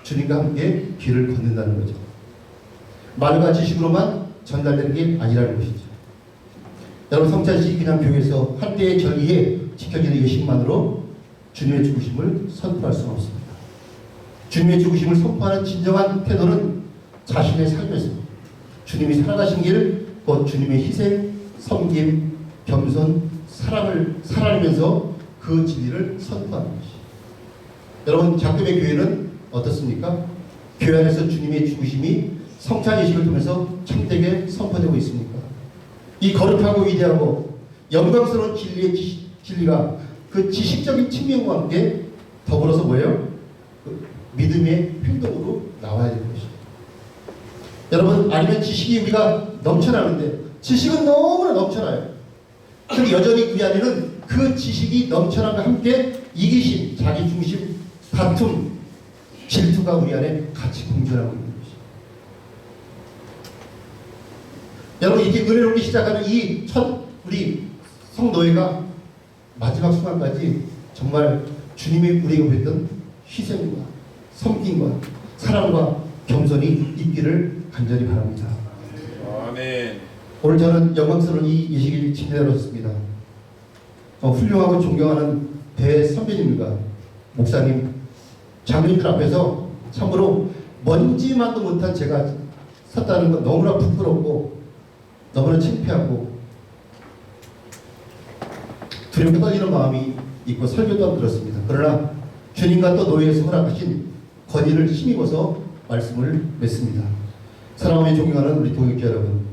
주님과 함께 길을 걷는다는 거죠. 말과 지식으로만 전달되는 게 아니라는 것이죠. 여러분, 성찬식이 그냥 교회에서 한때의 절기에 지켜지는 예식만으로 주님의 죽으심을 선포할 수는 없습니다. 주님의 죽으심을 선포하는 진정한 태도는 자신의 삶에서 주님이 살아가신 길, 곧 주님의 희생, 섬김, 겸손, 사랑을 살아내면서 그 진리를 선포하는 것이. 여러분, 작금의 교회는 어떻습니까? 교회 안에서 주님의 죽으심이 성찬 예식을 통해서 참되게 선포되고 있습니까? 이 거룩하고 위대하고 영광스러운 진리가 그 지식적인 측면과 함께 더불어서 뭐예요? 그 믿음의 행동으로 나와야 되는 것이죠. 여러분, 아니면 지식이 우리가 넘쳐나는데, 지식은 너무나 넘쳐나요. 근데 여전히 우리 안에는 그 지식이 넘쳐남과 함께 이기심, 자기중심, 다툼, 질투가 우리 안에 같이 공존하고 있는 것이죠. 여러분, 이렇게 은혜롭게 시작하는 이 우리 성노예가 마지막 순간까지 정말 주님이 우리에게 보였던 희생과 섬김과 사랑과 겸손이 있기를 간절히 바랍니다. 아멘. 오늘 저는 영광스러운 이 예식을 침례하였습니다. 훌륭하고 존경하는 대선배님과 목사님, 장로님들 앞에서 참으로 먼지만도 못한 제가 섰다는 건 너무나 부끄럽고 너무나 창피하고 두렵게 떨리는 마음이 있고 설교도 한번 들었습니다. 그러나 주님과 또 노예에서 허락하신 권위를 힘입어서 말씀을 맺습니다. 사랑하며 존경하는 우리 동역자 여러분,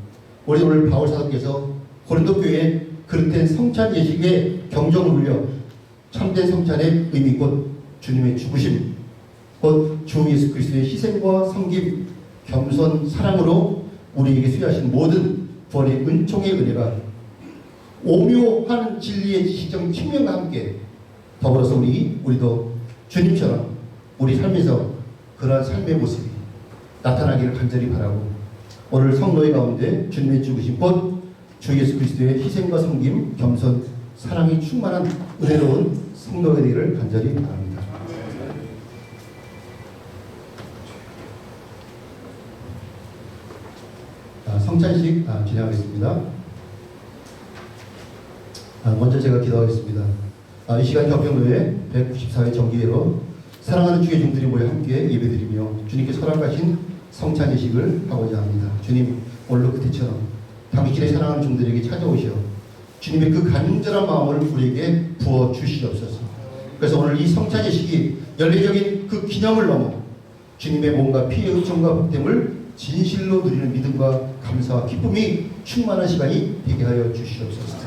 우리 오늘 바울 사도께서 고린도 교회에 그릇된 성찬 예식에 경종을 울려 참된 성찬의 의미 곧 주님의 죽으심, 곧 주 예수 그리스도의 희생과 섬김, 겸손, 사랑으로 우리에게 수여하신 모든 구원의 은총의 은혜가 오묘한 진리의 지식적인 측면과 함께 더불어서 우리도 주님처럼 우리 삶에서 그러한 삶의 모습이 나타나기를 간절히 바라고, 오늘 성도의 가운데 주님의 죽으심 곧 주 예수 그리스도의 희생과 섬김, 겸손, 사랑이 충만한 은혜로운 성도가 되기를 간절히 바랍니다. 성찬식 진행하겠습니다. 먼저 제가 기도하겠습니다. 이 시간 협병로회 194회 정기회로 사랑하는 주의 종들이 모여 함께 예배드리며 주님께 허락하신 성찬 예식을 하고자 합니다. 주님, 오늘도 그때처럼 당신의 사랑하는 종들에게 찾아오시어 주님의 그 간절한 마음을 우리에게 부어 주시옵소서. 그래서 오늘 이 성찬 예식이 연례적인 그 기념을 넘어 주님의 몸과 피의 은총과 복됨을 진실로 누리는 믿음과 감사와 기쁨이 충만한 시간이 되게 하여 주시옵소서.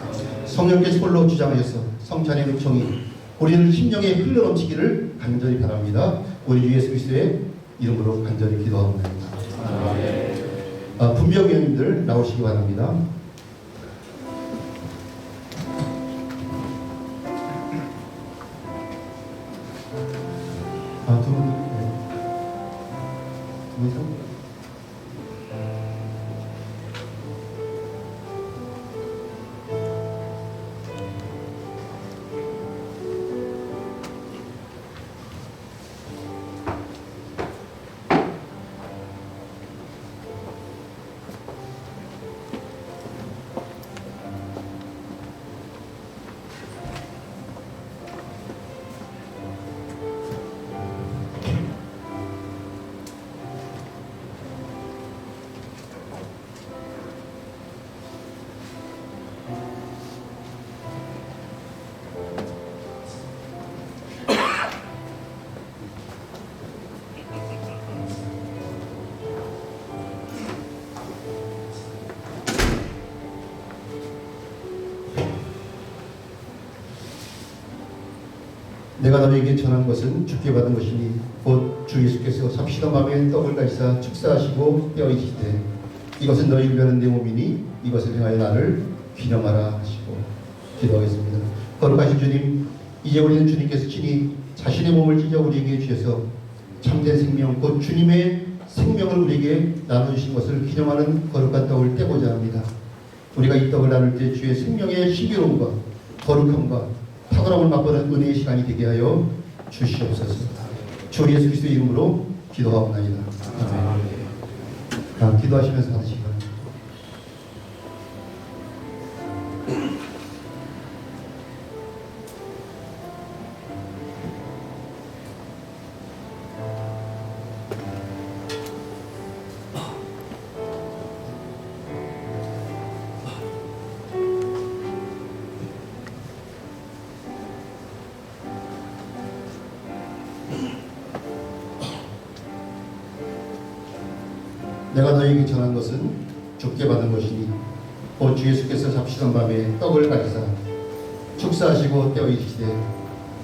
성령께서 홀로 주장하셔서 성찬의 은총이 우리는 심령에 흘러넘치기를 간절히 바랍니다. 우리 주 예수 그리스도의 이름으로 간절히 기도합니다. 분배위원님들 나오시기 바랍니다. 두 분. 내가 너에게 전한 것은 주께 받은 것이니 곧 주 예수께서 잡시던 밤에 떡을 가지사 축사하시고 떼어이시되 이것은 너희를 위하는 내 몸이니 이것을 행하여 나를 기념하라 하시고. 기도하겠습니다. 거룩하신 주님, 이제 우리는 주님께서 친히 자신의 몸을 찢어 우리에게 주셔서 참된 생명 곧 주님의 생명을 우리에게 나눠주신 것을 기념하는 거룩한 떡을 떼고자 합니다. 우리가 이 떡을 나눌 때 주의 생명의 신비로움과 거룩함과 탁월함을 맛보는 은혜의 시간이 되게 하여 주시옵소서. 주 예수 그리스도의 이름으로 기도하옵나이다. 아멘. 기도하시면서 받으시기 바랍니다. 내가 너에게 전한 것은 주께 받은 것이니 곧 주 예수께서 잡시던 밤에 떡을 가지사 축사하시고 떼어 이르시되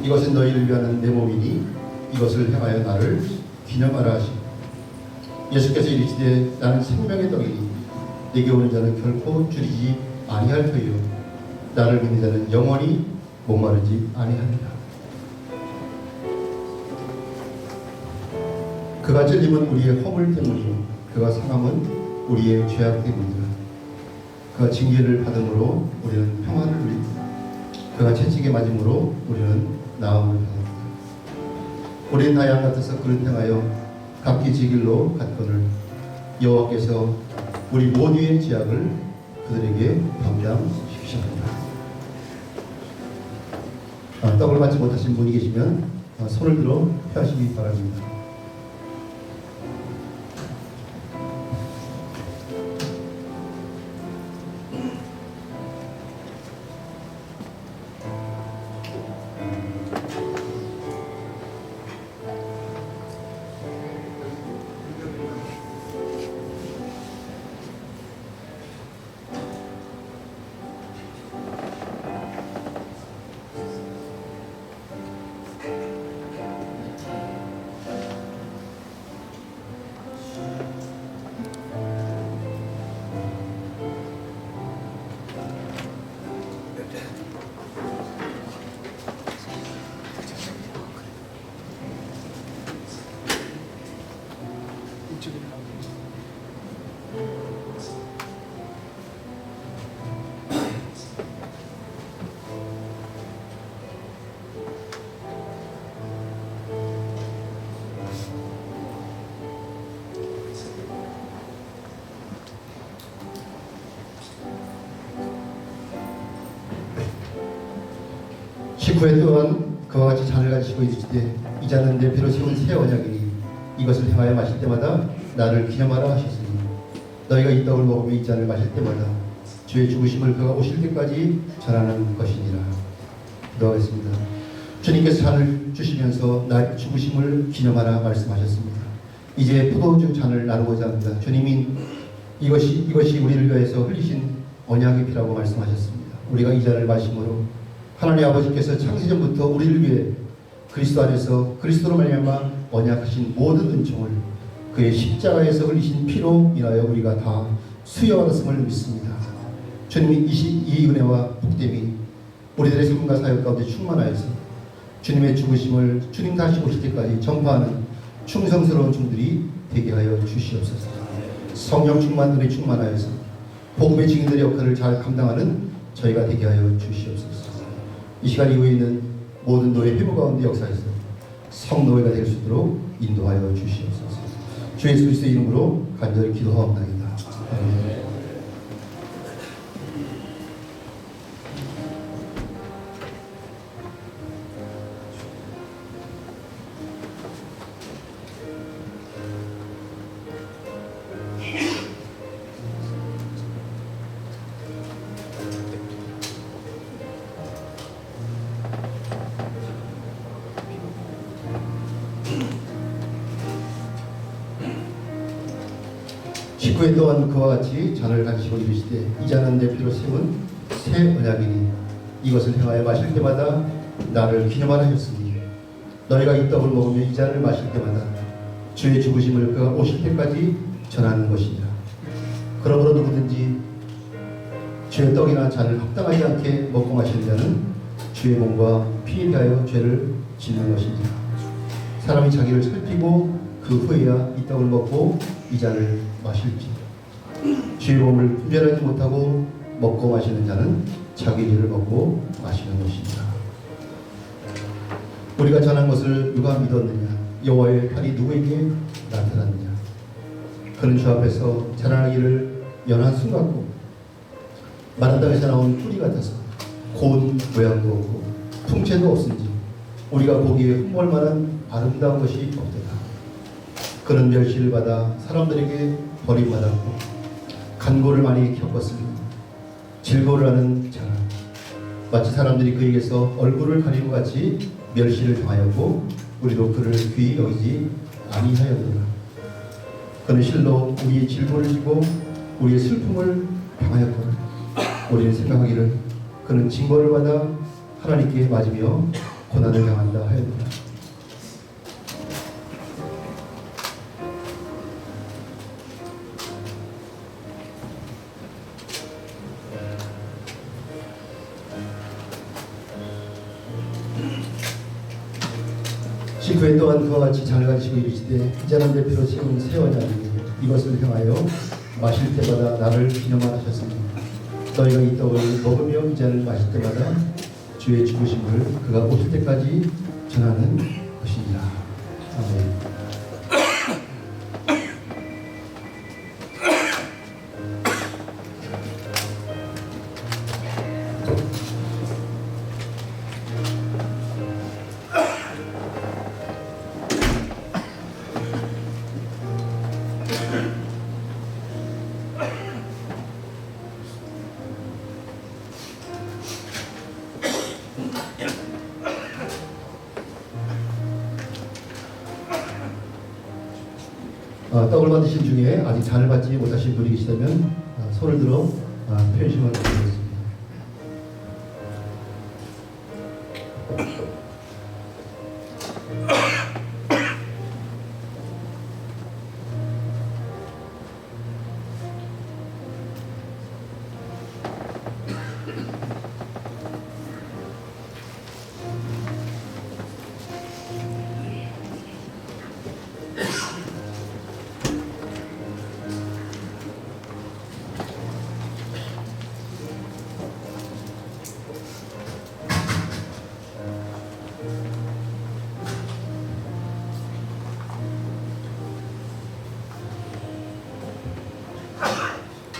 이것은 너희를 위하는 내 몸이니 이것을 행하여 나를 기념하라 하시고 예수께서 이르시되 나는 생명의 떡이니 내게 오는 자는 결코 줄이지 아니할 터이요 나를 믿는 자는 영원히 목마르지 아니하리라. 그가 찔림은 우리의 허물 때문이요 그가 상함은 우리의 죄악 때문이라. 그가 징계를 받음으로 우리는 평안을 누리고 그가 채찍에 맞음으로 우리는 나음을 받았다. 우리는 다 양 같아서 그릇 행하여 각기 지 길로 갔거늘 여호와께서 우리 모두의 죄악을 그들에게 감당시키셨다. 떡을 받지 못하신 분이 계시면 손을 들어 피하시기 바랍니다. 식후에 또한 그와 같이 잔을 가지시고 이르시되 이 잔은 내 피로 세운 새 언약이니 이것을 행하여 마실 때마다 나를 기념하라 하셨으니 너희가 이 떡을 먹으며 이 잔을 마실 때마다 주의 죽으심을 그가 오실 때까지 전하는 것이니라. 기도하겠습니다. 주님께서 잔을 주시면서 나의 죽으심을 기념하라 말씀하셨습니다. 이제 포도주 잔을 나누고자 합니다. 주님이 이것이 우리를 위해서 흘리신 언약의 피라고 말씀하셨습니다. 우리가 이 잔을 마심으로 하나님 아버지께서 창세전부터 우리를 위해 그리스도 안에서 그리스도로 말미암아 언약하신 모든 은총을 그의 십자가에서 흘리신 피로 인하여 우리가 다 수여받았음을 믿습니다. 주님이 이 은혜와 복됨이 우리들의 삶과 사역 가운데 충만하여서 주님의 죽으심을 주님 다시 오실 때까지 전파하는 충성스러운 종들이 되게 하여 주시옵소서. 성령 충만 은혜 충만하여서 복음의 증인들의 역할을 잘 감당하는 저희가 되게 하여 주시옵소서. 이 시간 이후에는 모든 노예 회복 가운데 역사에서 성노예가 될 수 있도록 인도하여 주시옵소서. 주 예수 그리스도의 이름으로 간절히 기도하옵나이다. 아멘. 식후에 또한 그와 같이 잔을 가지시고 이르시되 이 잔은 내 피로 세운 새 언약이니 이것을 행하여 마실 때마다 나를 기념하라 하셨으니 너희가 이 떡을 먹으며 이 잔을 마실 때마다 주의 죽으심을 그가 오실 때까지 전하는 것이니라. 그러므로 누구든지 주의 떡이나 잔을 합당하지 않게 먹고 마시는 자는 주의 몸과 피에 대하여 죄를 짓는 것이니라. 사람이 자기를 살피고 그 후에야 이 떡을 먹고 이 잔을 마실지 주의 몸을 분별하지 못하고 먹고 마시는 자는 자기 죄를 먹고 마시는 것입니다. 우리가 전한 것을 누가 믿었느냐? 여호와의 팔이 누구에게 나타났느냐? 그는 주 앞에서 자라나기를 연한 순 같고 마른 땅에서 나온 뿌리 같아서 고운 모양도 없고 풍채도 없은지 우리가 보기에 흠모할 만한 아름다운 것이 없도다. 그는 멸시를 받아 사람들에게 버림받았고 간고를 많이 겪었으며 질고를 하는 자라. 마치 사람들이 그에게서 얼굴을 가리고 같이 멸시를 당하였고 우리도 그를 귀히 여기지 아니하였노라. 그는 실로 우리의 질문을 지고 우리의 슬픔을 당하였거늘 우리는 생각하기를 그는 징벌을 받아 하나님께 맞으며 고난을 당한다 하였노라. 식후에 또한 그와 같이 잔을 가지시고 이르시되 이자는 내 피로 세운 새 언약이니 이것을 향하여 마실 때마다 나를 기념하라 하셨으니 너희가 이 떡을 먹으며 이 잔을 마실 때마다 주의 죽으심을 그가 오실 때까지 전하는 것이니라. 아멘. 떡을 받으신 중에 아직 잔을 받지 못하신 분이 계시다면 손을 들어 편심을 드리겠습니다.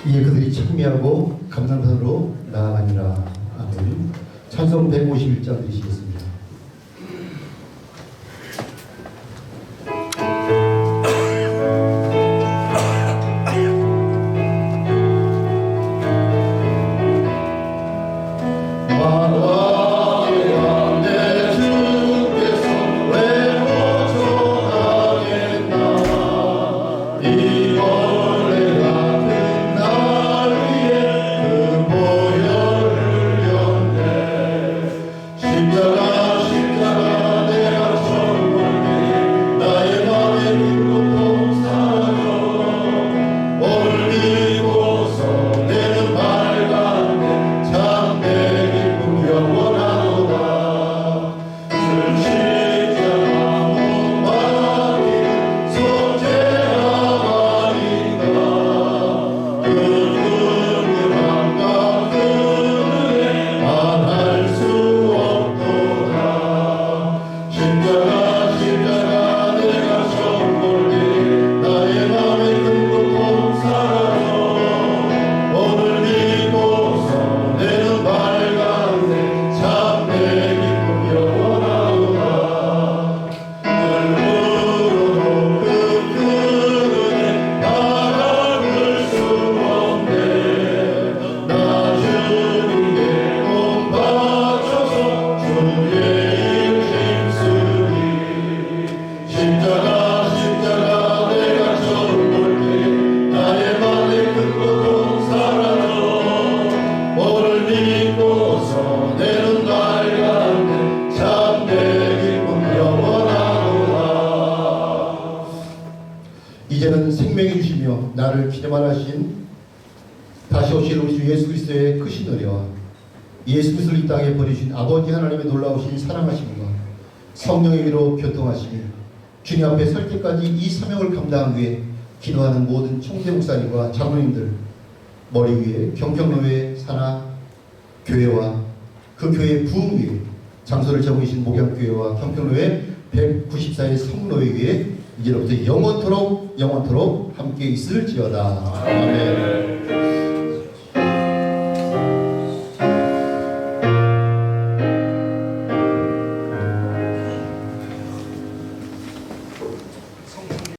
이에 그들이 찬미하고 감사선으로 나아가니라. 아멘. 찬송 151장 드리시겠습니다. 이제는 생명이 주시며 나를 기념하신 다시 오실 우리 주 예수 그리스도의 크신 은혜와 예수 그리스도를 이 땅에 보내주신 아버지 하나님의 놀라우신 사랑하심과 성령의 위로 교통하시며 주님 앞에 설 때까지 이 사명을 감당하기 위해 기도하는 모든 총재 목사님과 장로님들 머리 위에 경평로회 산하 교회와 그 교회의 부흥 위에 장소를 잡으신 목양교회와 경평로회 194의 성로회 위에 이제로부터 영원토록 함께 있을지어다. 아멘.